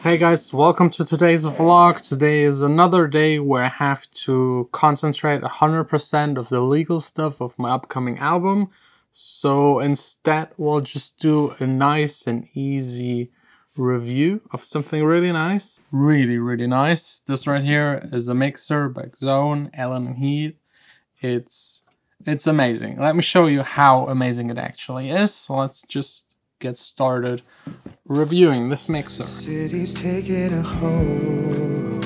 Hey guys, welcome to today's vlog. Today is another day where I have to concentrate 100% of the legal stuff of my upcoming album. So instead we'll just do a nice and easy review of something really nice. Really nice. This right here is a mixer by Xone, Allen and Heath. It's amazing. Let me show you how amazing it actually is. So let's just get started reviewing this mixer. City's taking a hold.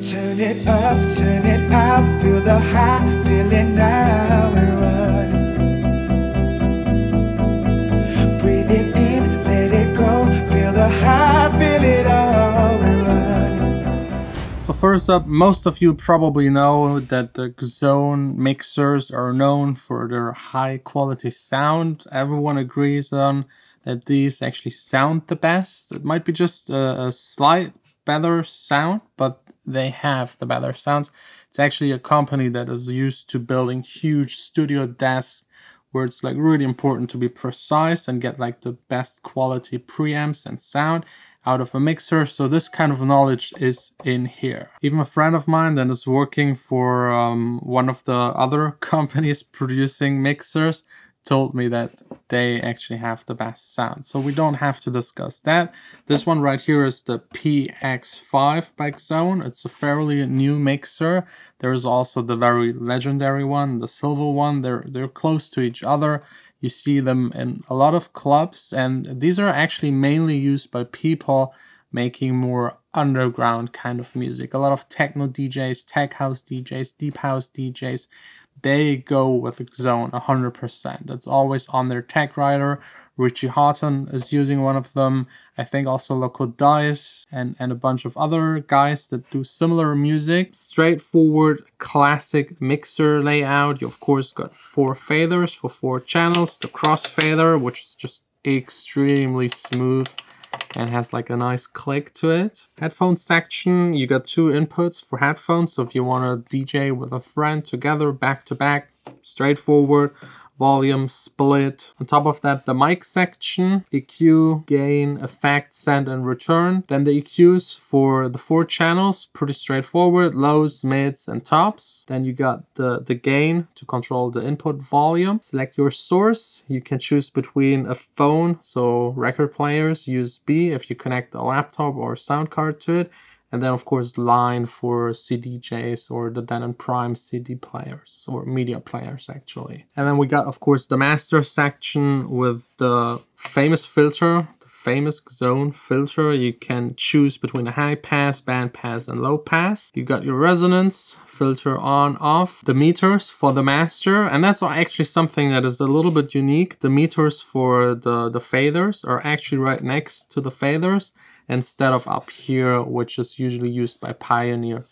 Turn it up, turn it out. Feel the high, feel it now and run. Breathe it in, let it go. Feel the high, feel it all and run. So first up, most of you probably know that the Xone mixers are known for their high quality sound. Everyone agrees on that these actually sound the best. It might be just a slight better sound, but they have the better sounds. It's actually a company that is used to building huge studio desks where it's like really important to be precise and get like the best quality preamps and sound out of a mixer. So this kind of knowledge is in here. Even a friend of mine that is working for one of the other companies producing mixers told me that they actually have the best sound. So we don't have to discuss that. This one right here is the Px5 by Xone. It's a fairly new mixer. There's also the very legendary one, the silver one. They're close to each other. You see them in a lot of clubs, and these are actually mainly used by people making more underground kind of music. A lot of techno DJs, tech house DJs, deep house DJs, they go with Xone 100%. It's always on their tech writer. Richie Houghton is using one of them. I think also Local Dice and a bunch of other guys that do similar music. Straightforward, classic mixer layout. You of course got 4 faders for 4 channels. The crossfader, which is just extremely smooth and has like a nice click to it. Headphone section, you got 2 inputs for headphones. So if you want to DJ with a friend together, back to back, straightforward. Volume split. On top of that, the mic section, EQ, gain, effect, send and return. Then the EQs for the 4 channels, pretty straightforward, lows, mids and tops. Then you got the gain to control the input volume. Select your source. You can choose between a phone, so record players, USB if you connect a laptop or sound card to it. And then, of course, line for CDJs or the Denon Prime CD players or media players, actually. And then we got, of course, the master section with the famous filter, the famous Xone filter. You can choose between a high pass, band pass, and low pass. You got your resonance filter on, off, the meters for the master. And that's actually something that is a little bit unique. The meters for the faders are actually right next to the faders, instead of up here, which is usually used by Pioneer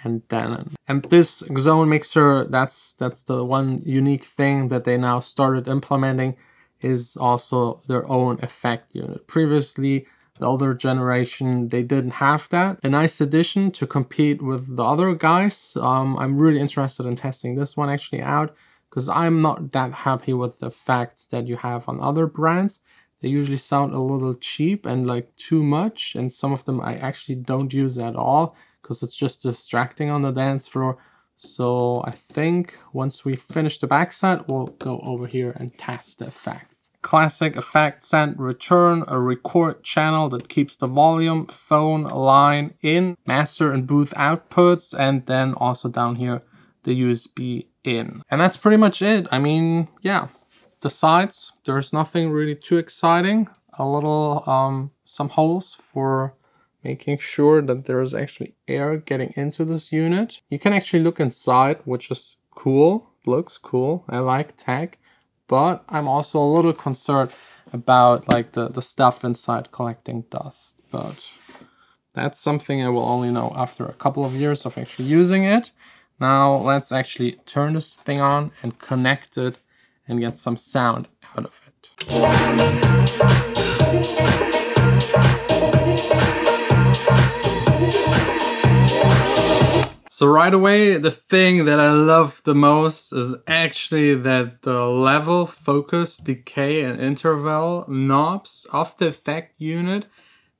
and Denon. And this Xone mixer, that's the one unique thing that they now started implementing, is also their own effect unit. Previously, the older generation, they didn't have that. A nice addition to compete with the other guys. I'm really interested in testing this one actually out, because I'm not that happy with the effects that you have on other brands. They usually sound a little cheap and like too much, and some of them I actually don't use at all because it's just distracting on the dance floor. So I think once we finish the backside, we'll go over here and test the effect. Classic effect, send, return, a record channel that keeps the volume, phone line in, master and booth outputs, and then also down here the USB in. And that's pretty much it. I mean, yeah. The sides, there's nothing really too exciting. A little, some holes for making sure that there's actually air getting into this unit. You can actually look inside, which is cool, looks cool. I like tech, but I'm also a little concerned about like the stuff inside collecting dust. But that's something I will only know after a couple of years of actually using it. Now let's actually turn this thing on and connect it and get some sound out of it. So right away, the thing that I love the most is actually that the level, focus, decay, and interval knobs of the effect unit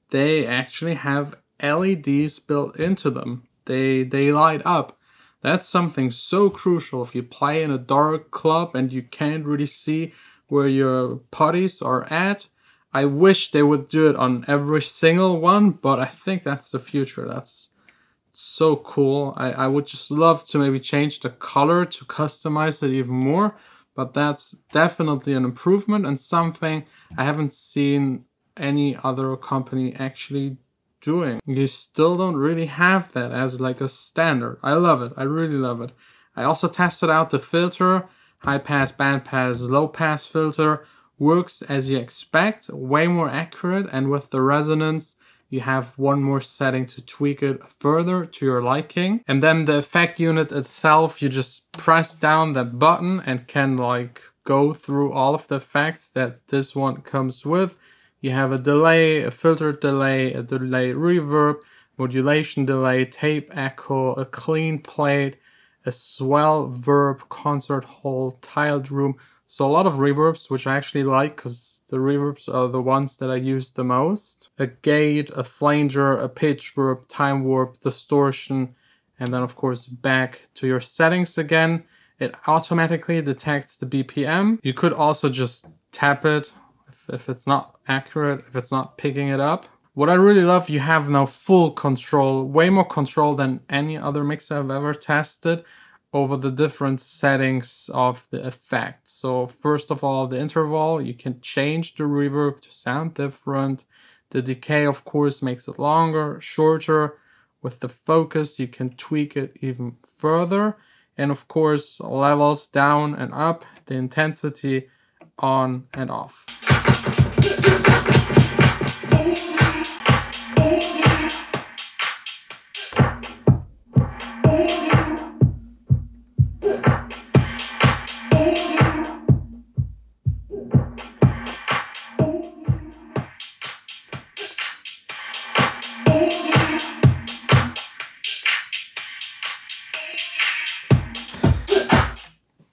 they actually have LEDs built into them. They light up. That's something so crucial if you play in a dark club and you can't really see where your putties are at. I wish they would do it on every single one, but I think that's the future. That's so cool. I would just love to maybe change the color to customize it even more, but that's definitely an improvement and something I haven't seen any other company actually doing. You still don't really have that as like a standard. I love it. I really love it. I also tested out the filter. High pass, band pass, low pass filter works as you expect, way more accurate, and with the resonance you have one more setting to tweak it further to your liking. And then the effect unit itself, you just press down that button and can like go through all of the effects that this one comes with. You have a delay, a filter delay, a delay reverb, modulation delay, tape echo, a clean plate, a swell verb, concert hall, tiled room. So a lot of reverbs, which I actually like because the reverbs are the ones that I use the most. A gate, a flanger, a pitch verb, time warp, distortion, and then of course back to your settings again. It automatically detects the BPM. You could also just tap it if it's not accurate, if it's not picking it up. What I really love, you have now full control, way more control than any other mixer I've ever tested over the different settings of the effect. So first of all, the interval, you can change the reverb to sound different. The decay, of course, makes it longer, shorter. With the focus, you can tweak it even further. And of course, levels down and up, the intensity on and off.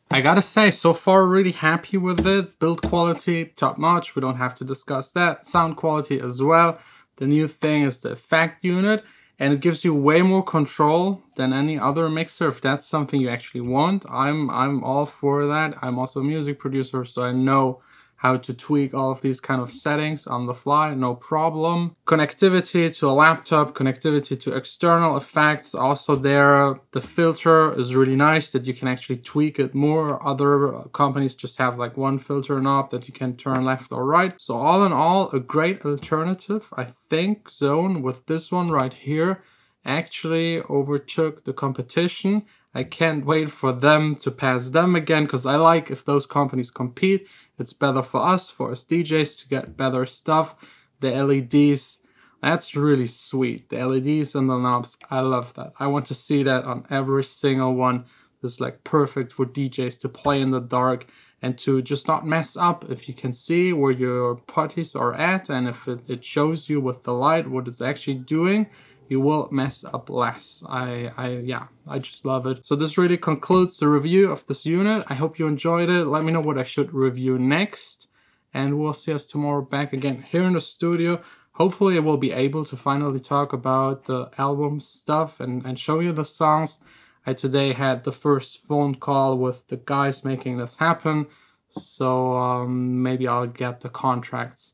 I gotta say, so far really happy with it. Build quality, top notch, we don't have to discuss that. Sound quality as well. The new thing is the effect unit, and it gives you way more control than any other mixer if that's something you actually want. I'm all for that. I'm also a music producer, so I know how to tweak all of these kind of settings on the fly, no problem. Connectivity to a laptop, connectivity to external effects, also there. The filter is really nice that you can actually tweak it more. Other companies just have like one filter knob that you can turn left or right. So all in all, a great alternative. I think Xone with this one right here actually overtook the competition. I can't wait for them to pass them again, because I like if those companies compete. It's better for us DJs to get better stuff. The LEDs, that's really sweet. The LEDs and the knobs, I love that. I want to see that on every single one. It's like perfect for DJs to play in the dark and to just not mess up. If you can see where your parties are at, and if it shows you with the light what it's actually doing, you will mess up less. Yeah, I just love it. So this really concludes the review of this unit. I hope you enjoyed it. Let me know what I should review next, and we'll see us tomorrow back again here in the studio. Hopefully I will be able to finally talk about the album stuff and show you the songs. I today had the first phone call with the guys making this happen, so maybe I'll get the contracts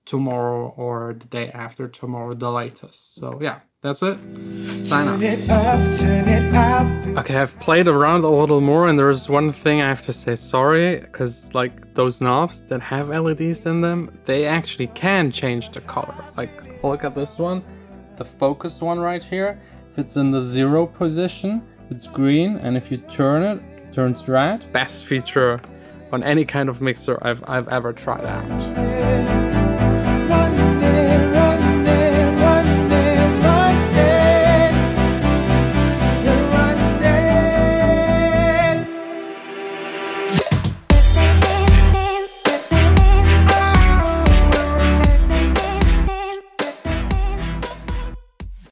tomorrow or the day after tomorrow, the latest. So yeah, that's it. Sign off. Okay, I've played around a little more, and there's one thing I have to say sorry, because like those knobs that have LEDs in them, they actually can change the color. Like look at this one, the focus one right here. If it's in the 0 position, it's green, and if you turn it, it turns red. Best feature on any kind of mixer I've ever tried out.